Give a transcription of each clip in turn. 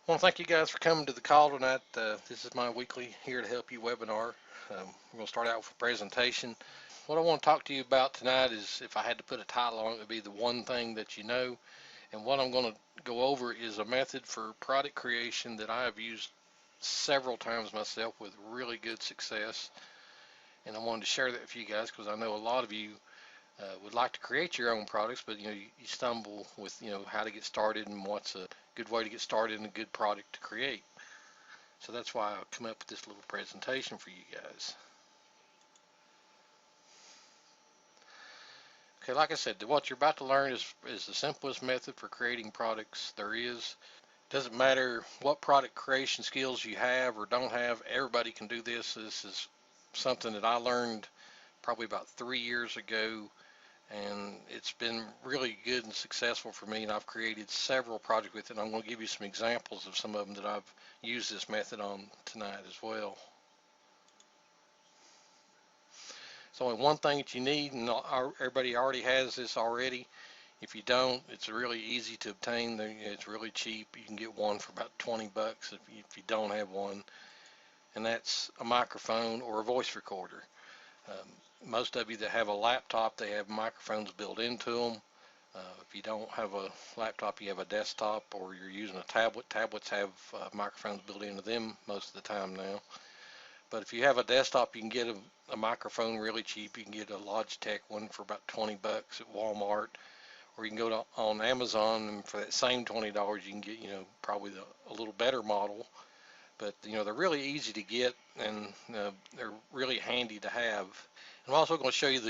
I want to thank you guys for coming to the call tonight. This is my weekly Here to Help You webinar. We're going to start out with a presentation. What I want to talk to you about tonight is, if I had to put a title on it, would be the one thing that you know. And what I'm going to go over is a method for product creation that I have used several times myself with really good success. And I wanted to share that with you guys because I know a lot of you would like to create your own products, but you stumble with how to get started and what's a good way to get started and a good product to create. So that's why I come up with this little presentation for you guys. Okay, like I said, what you're about to learn is the simplest method for creating products there is. Doesn't matter what product creation skills you have or don't have, everybody can do this. This is something that I learned probably about 3 years ago, and it's been really good and successful for me, and I've created several projects with it, and I'm going to give you some examples of some of them that I've used this method on tonight as well. It's only one thing that you need, and everybody already has this already. If you don't, it's really easy to obtain. It's really cheap. You can get one for about 20 bucks if you don't have one, and that's a microphone or a voice recorder. Most of you that have a laptop, they have microphones built into them. If you don't have a laptop, you have a desktop, or you're using a tablet. Tablets have microphones built into them most of the time now. But if you have a desktop, you can get a microphone really cheap. You can get a Logitech one for about 20 bucks at Walmart, or you can go on Amazon, and for that same $20, you can get probably a little better model. But they're really easy to get, and they're really handy to have. I'm also going to show you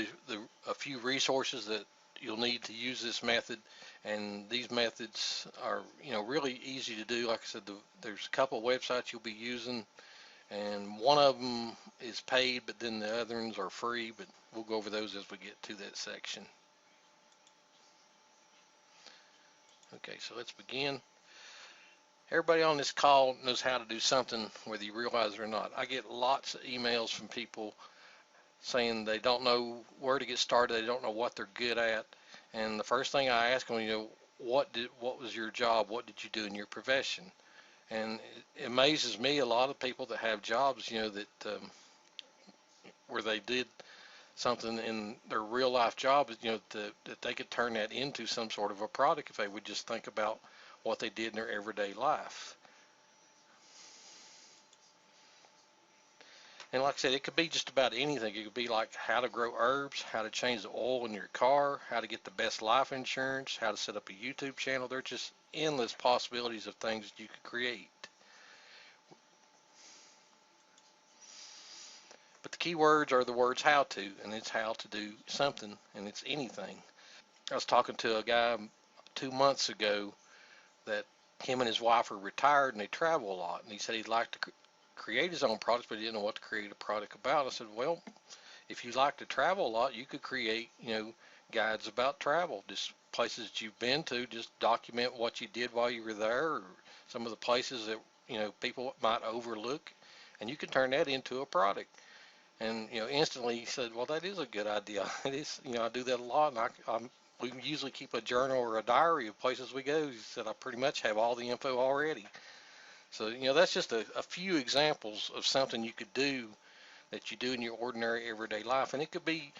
a few resources that you'll need to use this method, and these methods are really easy to do. Like I said, there's a couple of websites you'll be using, and one of them is paid, but then the other ones are free, but we'll go over those as we get to that section. Okay, so let's begin. Everybody on this call knows how to do something, whether you realize it or not. I get lots of emails from people saying they don't know where to get started, they don't know what they're good at, and the first thing I ask them, what was your job? What did you do in your profession? And it amazes me a lot of people that have jobs, that where they did something in their real life job, that they could turn that into some sort of a product if they would just think about what they did in their everyday life. And like I said, it could be just about anything. It could be like how to grow herbs, how to change the oil in your car, how to get the best life insurance, how to set up a YouTube channel. There's just endless possibilities of things that you could create. But the key words are the words how to, and it's how to do something, and it's anything. I was talking to a guy 2 months ago that him and his wife are retired and they travel a lot, and he said he'd like to create his own products, but he didn't know what to create a product about. I said, well, if you like to travel a lot, you could create, guides about travel, just places that you've been to, just document what you did while you were there, or some of the places that, people might overlook, and you can turn that into a product. And, instantly he said, well, that is a good idea. It is, I do that a lot, and we usually keep a journal or a diary of places we go. He said, I pretty much have all the info already. So, that's just a few examples of something you could do that you do in your ordinary everyday life. And it could be,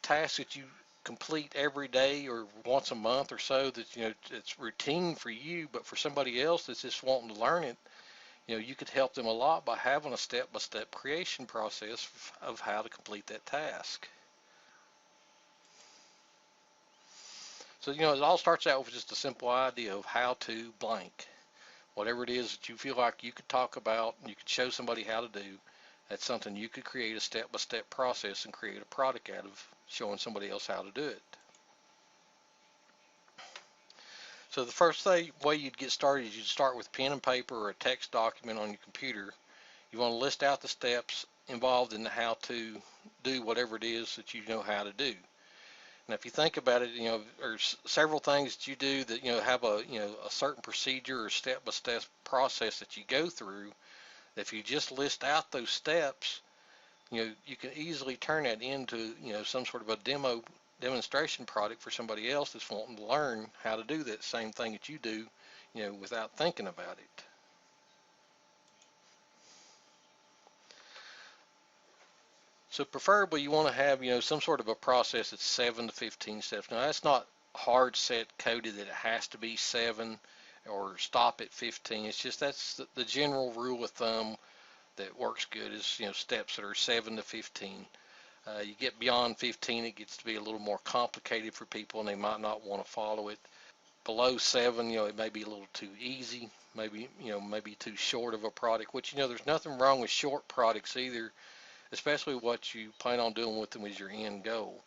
tasks that you complete every day or once a month or so that, it's routine for you, but for somebody else that's just wanting to learn it, you could help them a lot by having a step-by-step creation process of how to complete that task. So, it all starts out with just a simple idea of how to blank. Whatever it is that you feel like you could talk about, you could show somebody how to do, that's something you could create a step-by-step process and create a product out of, showing somebody else how to do it. So the first way you'd get started is you'd start with pen and paper or a text document on your computer. You want to list out the steps involved in the how to do whatever it is that you know how to do. Now, if you think about it, there's several things that you do that, have a certain procedure or step-by-step process that you go through. If you just list out those steps, you can easily turn that into, some sort of a demonstration product for somebody else that's wanting to learn how to do that same thing that you do, without thinking about it. So preferably you want to have, some sort of a process that's 7 to 15 steps. Now that's not hard set coded that it has to be 7 or stop at 15. It's just that's the general rule of thumb that works good is, steps that are 7 to 15. You get beyond 15, it gets to be a little more complicated for people and they might not want to follow it. Below 7, it may be a little too easy, maybe too short of a product, which, there's nothing wrong with short products either, especially what you plan on doing with them as your end goal.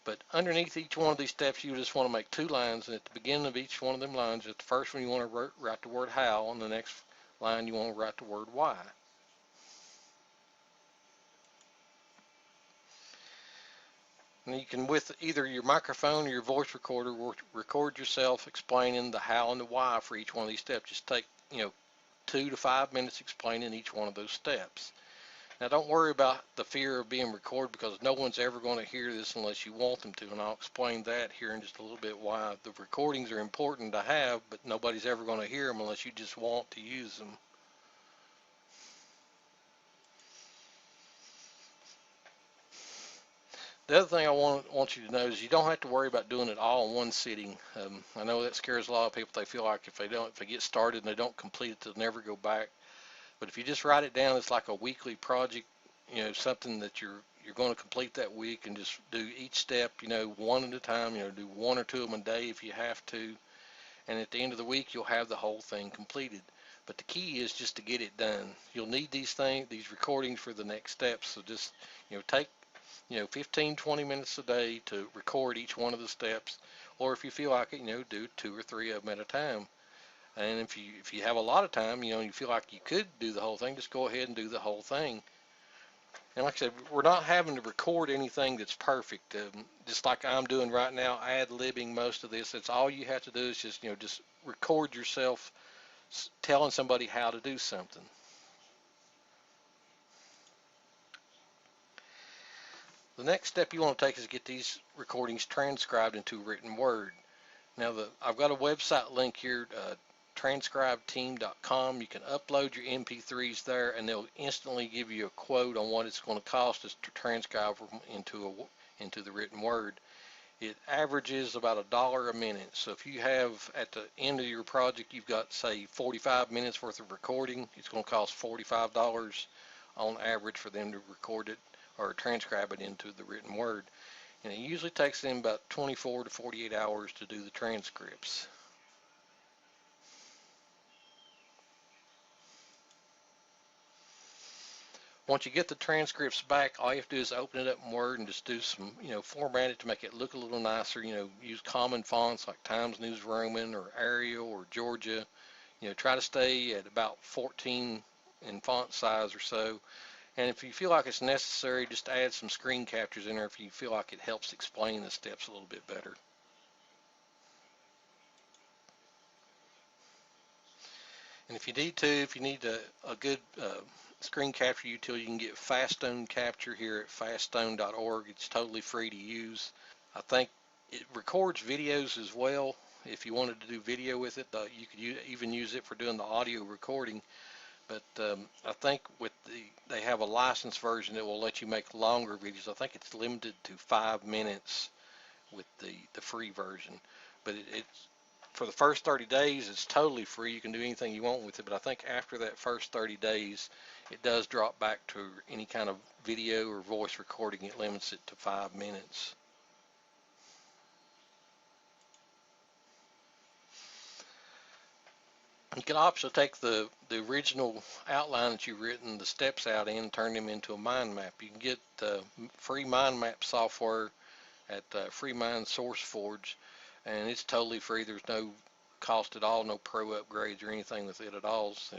But underneath each one of these steps, you just want to make 2 lines, and at the beginning of each one of them lines, at the first one you want to write the word how, and the next line you want to write the word why. And you can, with either your microphone or your voice recorder, record yourself explaining the how and the why for each one of these steps. Just take, 2 to 5 minutes explaining each one of those steps. Now don't worry about the fear of being recorded because no one's ever going to hear this unless you want them to, and I'll explain that here in just a little bit why. The recordings are important to have, but nobody's ever going to hear them unless you just want to use them. The other thing I want you to know is you don't have to worry about doing it all in one sitting. I know that scares a lot of people. They feel like if they get started and they don't complete it, they'll never go back. But if you just write it down, it's like a weekly project, something that you're going to complete that week, and just do each step, one at a time, do 1 or 2 of them a day if you have to. And at the end of the week, you'll have the whole thing completed. But the key is just to get it done. You'll need these recordings for the next steps. So just, take 15, 20 minutes a day to record each one of the steps, or if you feel like it, do 2 or 3 of them at a time. And if you have a lot of time, you feel like you could do the whole thing, just go ahead and do the whole thing. And like I said, we're not having to record anything that's perfect. Just like I'm doing right now, ad-libbing most of this. That's all you have to do is just record yourself telling somebody how to do something. The next step you want to take is get these recordings transcribed into written word. Now, I've got a website link here, transcribeteam.com. You can upload your MP3s there, and they'll instantly give you a quote on what it's going to cost us to transcribe them into the written word. It averages about $1 a minute. So if you have at the end of your project, you've got say 45 minutes worth of recording, it's going to cost $45 on average for them to record it or transcribe it into the written word. And it usually takes them about 24 to 48 hours to do the transcripts. Once you get the transcripts back, all you have to do is open it up in Word and just do some, format it to make it look a little nicer. Use common fonts like Times News Roman or Arial or Georgia. Try to stay at about 14 in font size or so. And if you feel like it's necessary, just add some screen captures in there if you feel like it helps explain the steps a little bit better. And if you need a good screen capture utility, you can get Faststone Capture here at faststone.org. It's totally free to use. I think it records videos as well. If you wanted to do video with it, you could even use it for doing the audio recording. But I think they have a licensed version that will let you make longer videos. I think it's limited to 5 minutes with the free version. But it's for the first 30 days, it's totally free. You can do anything you want with it. But I think after that first 30 days, it does drop back to any kind of video or voice recording. It limits it to 5 minutes. You can also take the original outline that you've written the steps out in and turn them into a mind map. You can get free mind map software at Freemind SourceForge, and it's totally free. There's no cost at all, no pro upgrades or anything with it at all. So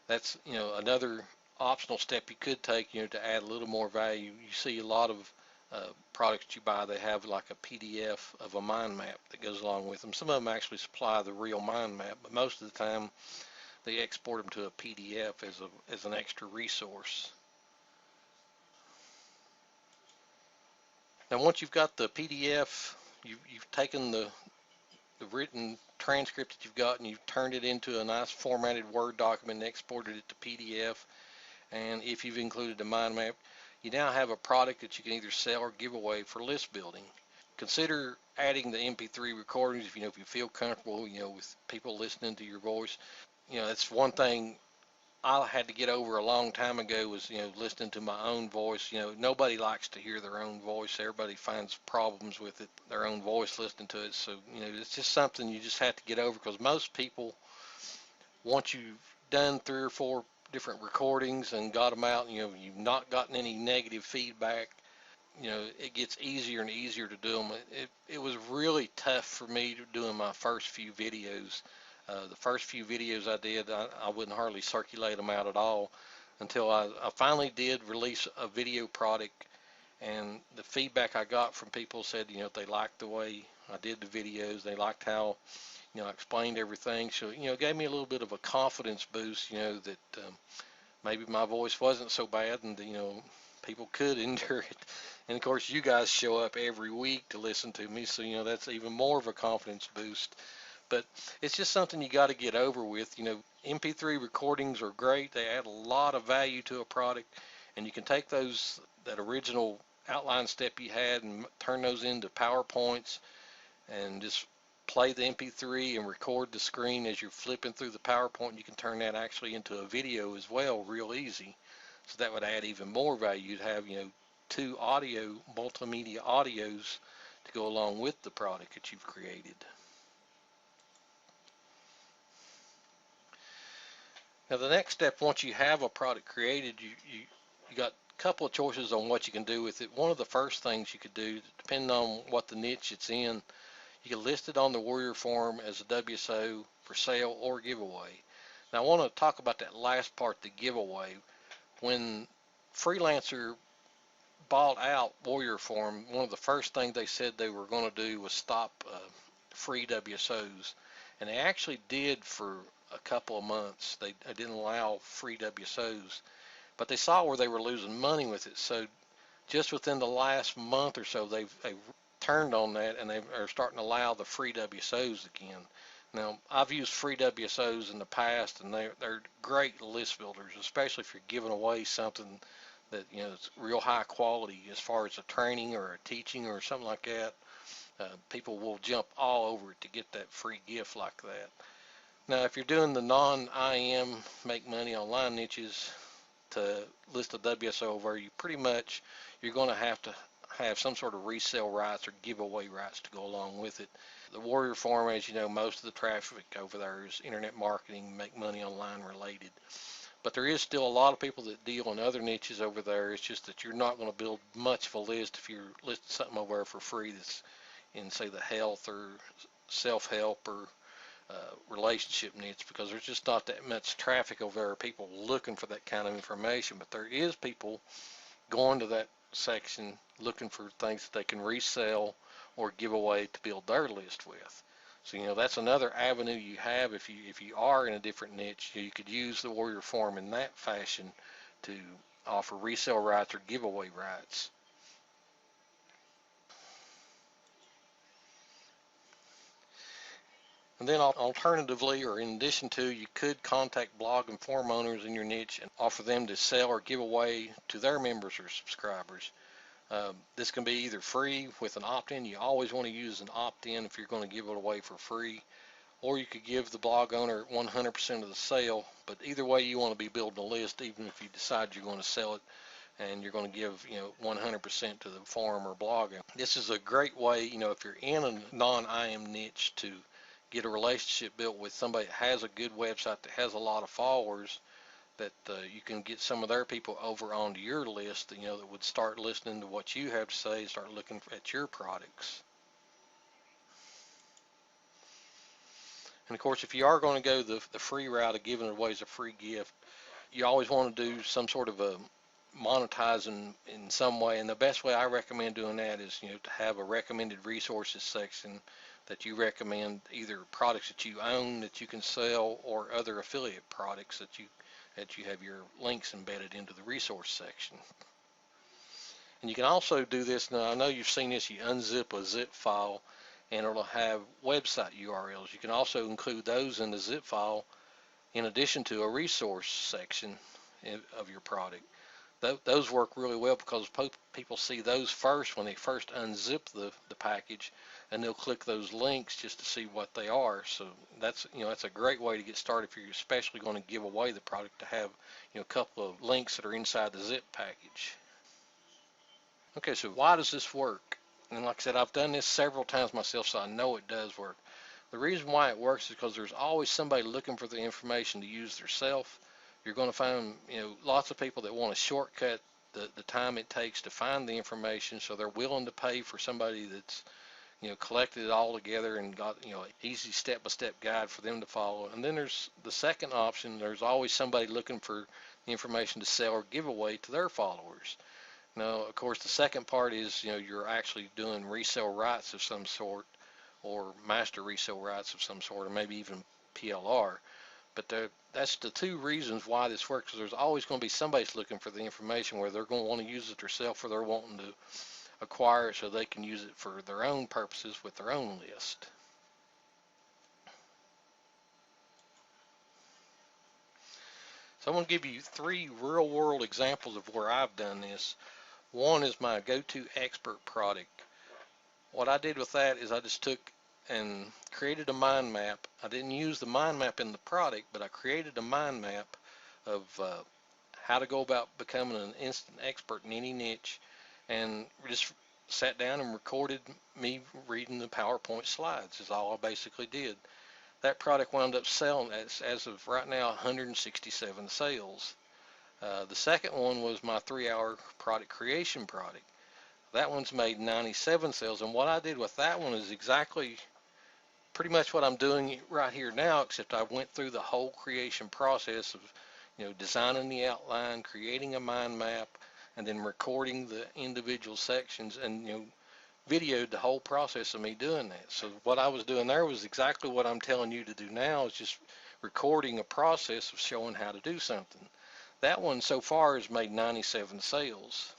that's another optional step you could take to add a little more value. You see a lot of products you buy, they have like a PDF of a mind map that goes along with them. Some of them actually supply the real mind map, but most of the time they export them to a PDF as an extra resource. Now once you've got the PDF, you've taken the written transcript that you've got and you've turned it into a nice formatted Word document and exported it to PDF. And if you've included the mind map, you now have a product that you can either sell or give away for list building. Consider adding the MP3 recordings if you feel comfortable, with people listening to your voice. That's one thing I had to get over a long time ago was, listening to my own voice. Nobody likes to hear their own voice. Everybody finds problems with it, their own voice, listening to it. So, it's just something you just have to get over, because most people, once you've done 3 or 4 different recordings and got them out, you've not gotten any negative feedback, it gets easier and easier to do them. It was really tough for me doing my first few videos. The first few videos I did, I wouldn't hardly circulate them out at all until I finally did release a video product, and the feedback I got from people said, they liked the way I did the videos. They liked how, I explained everything. So, it gave me a little bit of a confidence boost, that maybe my voice wasn't so bad, and, people could endure it. And of course, you guys show up every week to listen to me, so, that's even more of a confidence boost. But it's just something you got to get over with. MP3 recordings are great. They add a lot of value to a product, and you can take that original outline step you had and turn those into PowerPoints and just play the MP3 and record the screen as you're flipping through the PowerPoint. You can turn that actually into a video as well, real easy. So that would add even more value. You'd have, 2 multimedia audios to go along with the product that you've created. Now the next step, once you have a product created, you got a couple of choices on what you can do with it. One of the first things you could do, depending on what the niche it's in, you can list it on the Warrior Forum as a WSO for sale or giveaway. Now I want to talk about that last part, the giveaway. When Freelancer bought out Warrior Forum, one of the first things they said they were going to do was stop free WSOs, and they actually did for a couple of months. They didn't allow free WSOs, but they saw where they were losing money with it. So just within the last month or so, they've turned on that, and they are starting to allow the free WSOs again. Now, I've used free WSOs in the past, and they're great list builders, especially if you're giving away something that, it's real high quality as far as a training or a teaching or something like that. People will jump all over it to get that free gift like that. Now, if you're doing the non-IM make money online niches, to list a WSO over, you're going to have some sort of resale rights or giveaway rights to go along with it. The Warrior Forum, as you know, most of the traffic over there is internet marketing, make money online related. But there is still a lot of people that deal in other niches over there. It's just that you're not going to build much of a list if you're listing something over there for free that's in, say, the health or self-help or relationship niche, because there's just not that much traffic over there, people looking for that kind of information. But there is people going to that section looking for things that they can resell or give away to build their list with. So, that's another avenue you have if you are in a different niche. You could use the Warrior Forum in that fashion to offer resale rights or giveaway rights. And then alternatively, or in addition to, you could contact blog and forum owners in your niche and offer them to sell or give away to their members or subscribers. This can be either free with an opt-in. You always want to use an opt-in if you're going to give it away for free, or you could give the blog owner 100% of the sale. But either way, you want to be building a list, even if you decide you're going to sell it and you're going to give 100% to the forum or blogger. This is a great way, if you're in a non-IM niche, to get a relationship built with somebody that has a good website, that has a lot of followers, that you can get some of their people over onto your list, that would start listening to what you have to say, start looking at your products. And of course, if you are going to go the free route of giving it away as a free gift, you always want to do some sort of a monetizing in some way. And the best way I recommend doing that is, to have a recommended resources section that you recommend either products that you own that you can sell, or other affiliate products that you have your links embedded into the resource section. And you can also do this. Now, I know you've seen this. You unzip a zip file and it'll have website URLs. You can also include those in the zip file in addition to a resource section of your product. Those work really well because people see those first when they first unzip the package, and they'll click those links just to see what they are. So that's a great way to get started if you're especially going to give away the product, to have a couple of links that are inside the zip package. Okay, so why does this work? And like I said, I've done this several times myself, so I know it does work. The reason why it works is because there's always somebody looking for the information to use themselves. You're going to find, lots of people that want to shortcut the time it takes to find the information, so they're willing to pay for somebody that's, collected it all together and got, an easy step-by-step guide for them to follow. And then there's the second option. There's always somebody looking for the information to sell or give away to their followers. Now, of course, the second part is, you're actually doing resale rights of some sort, or master resale rights of some sort, or maybe even PLR. But that's the two reasons why this works. Because there's always going to be somebody looking for the information, where they're going to want to use it themselves, or they're wanting to acquire it so they can use it for their own purposes with their own list. So I'm going to give you 3 real-world examples of where I've done this. One is my Go-To Expert product. What I did with that is I just took and created a mind map. I didn't use the mind map in the product, but I created a mind map of how to go about becoming an instant expert in any niche, and just sat down and recorded me reading the PowerPoint slides is all I basically did. That product wound up selling, as of right now, 167 sales. The second one was my 3-hour product creation product. That one's made 97 sales, and what I did with that one is exactly pretty much what I'm doing right here now, except I went through the whole creation process of, designing the outline, creating a mind map, and then recording the individual sections, and, videoed the whole process of me doing that. So what I was doing there was exactly what I'm telling you to do now, is just recording a process of showing how to do something. That one so far has made 97 sales.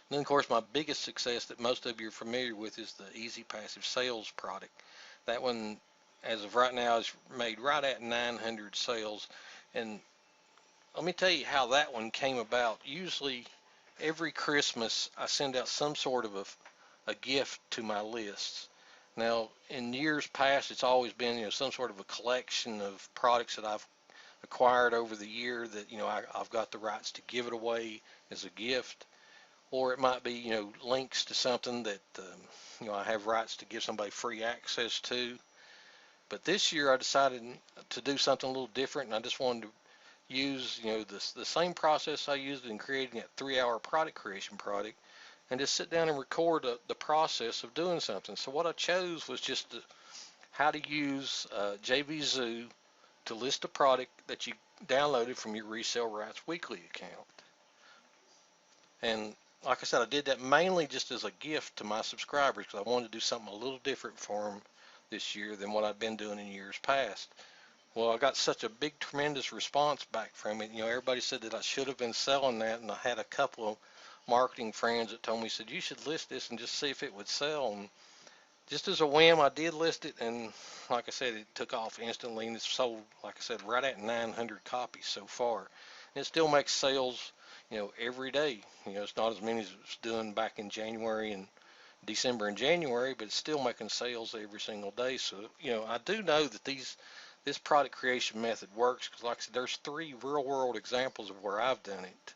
And then, of course, my biggest success that most of you are familiar with is the Easy Passive Sales product. That one, as of right now, is made right at 900 sales. And let me tell you how that one came about. Usually, every Christmas, I send out some sort of a gift to my lists. Now, in years past, it's always been, some sort of a collection of products that I've acquired over the year that, I've got the rights to give it away as a gift. Or it might be, links to something that, I have rights to give somebody free access to. But this year I decided to do something a little different, and I just wanted to use, the same process I used in creating that 3-hour product creation product, and just sit down and record the process of doing something. So what I chose was just how to use JVZoo to list a product that you downloaded from your Resale Rights Weekly account. And like I said, I did that mainly just as a gift to my subscribers, because I wanted to do something a little different for them this year than what I've been doing in years past. Well, I got such a big, tremendous response back from it. Everybody said that I should have been selling that, and I had a couple of marketing friends that told me, said, you should list this and just see if it would sell. And just as a whim, I did list it, and like I said, it took off instantly, and it's sold, like I said, right at 900 copies so far. And it still makes sales, every day. It's not as many as it's doing back in January and December and January, but it's still making sales every single day. So, I do know that this product creation method works, because like I said, there's 3 real world examples of where I've done it.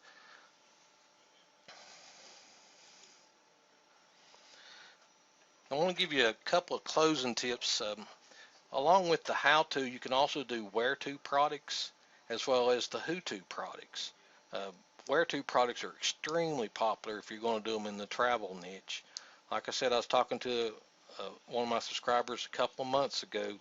I want to give you a couple of closing tips. Along with the how-to, you can also do where-to products as well as the who-to products. Where-to products are extremely popular if you're going to do them in the travel niche. Like I said, I was talking to one of my subscribers a couple of months ago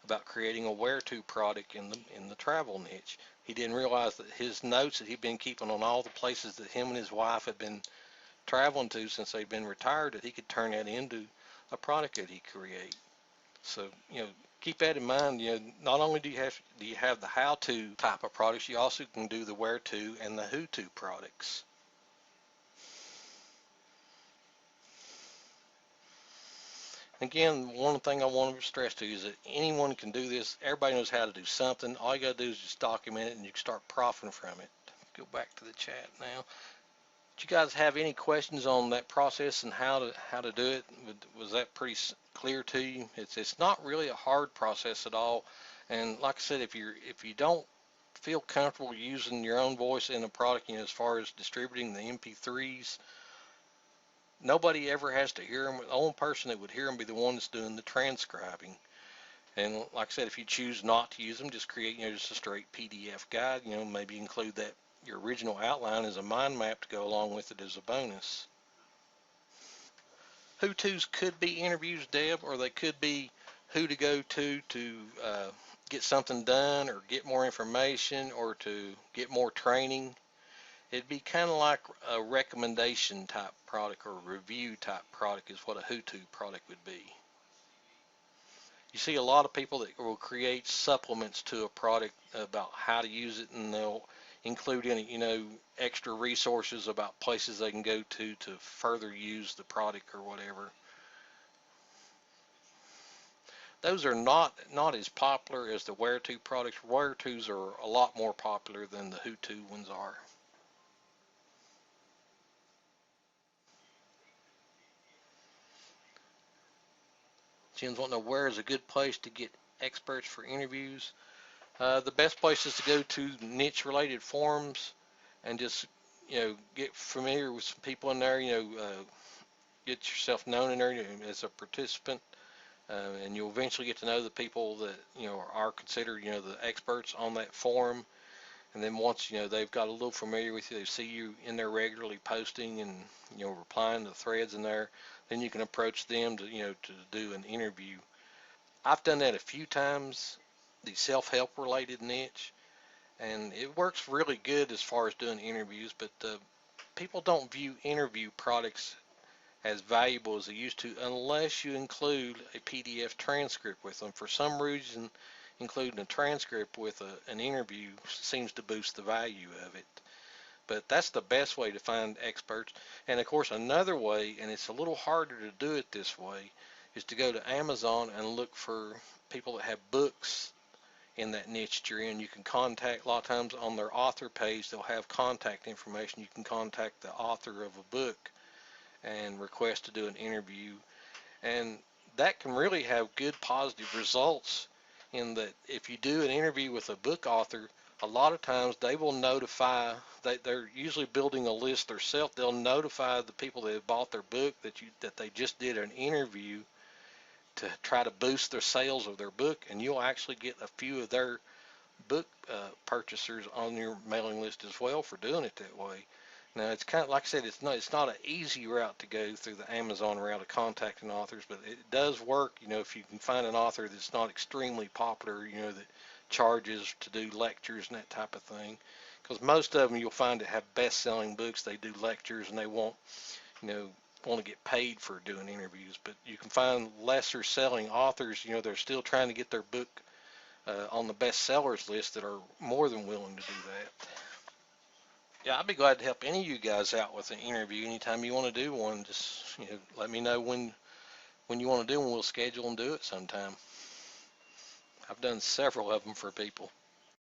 about creating a where-to product in the travel niche. He didn't realize that his notes that he'd been keeping on all the places that him and his wife had been traveling to since they'd been retired, that he could turn that into a product that he create. So, keep that in mind. Not only do you have the how-to type of products, you also can do the where-to and the who-to products. Again, one thing I want to stress to you is that anyone can do this. Everybody knows how to do something. All you got to do is just document it, and you can start profiting from it. Go back to the chat now. Did you guys have any questions on that process and how to do it? Was that pretty clear to you? It's not really a hard process at all. And like I said, if you don't feel comfortable using your own voice in a product, as far as distributing the MP3s, nobody ever has to hear them. The only person that would hear them be the one that's doing the transcribing. And like I said, if you choose not to use them, just create, just a straight PDF guide, maybe include that your original outline as a mind map to go along with it as a bonus. Who-tos could be interviews, Deb, or they could be who to go to get something done or get more information or to get more training. It'd be kind of like a recommendation type product or review type product is what a who-to product would be. You see a lot of people that will create supplements to a product about how to use it, and they'll include any, extra resources about places they can go to further use the product or whatever. Those are not as popular as the where-to products. Where-tos are a lot more popular than the who-to ones are. Jen's wanting to know where is a good place to get experts for interviews. The best place is to go to niche-related forums and just get familiar with some people in there. Get yourself known in there as a participant, and you'll eventually get to know the people that are considered the experts on that forum. And then once they've got a little familiar with you, they see you in there regularly posting and replying to threads in there, then you can approach them to do an interview. I've done that a few times, the self-help related niche, and it works really good as far as doing interviews, but people don't view interview products as valuable as they used to unless you include a PDF transcript with them. For some reason, including a transcript with an interview seems to boost the value of it. But that's the best way to find experts. And of course, another way, and it's a little harder to do it this way, is to go to Amazon and look for people that have books in that niche that you're in. You can contact, a lot of times on their author page, they'll have contact information. You can contact the author of a book and request to do an interview. And that can really have good positive results in that if you do an interview with a book author, a lot of times they will notify, they're usually building a list themselves, they'll notify the people that have bought their book that they just did an interview to try to boost their sales of their book, and you'll actually get a few of their book purchasers on your mailing list as well for doing it that way. Now it's kind of like I said, it's not an easy route to go through the Amazon route of contacting authors, but it does work. If you can find an author that's not extremely popular, that charges to do lectures and that type of thing, because most of them you'll find that have best-selling books, they do lectures and they want to get paid for doing interviews. But you can find lesser-selling authors, they're still trying to get their book on the best sellers list that are more than willing to do that. Yeah, I'd be glad to help any of you guys out with an interview. Anytime you want to do one, just let me know when you want to do one. We'll schedule and do it sometime. I've done several of them for people.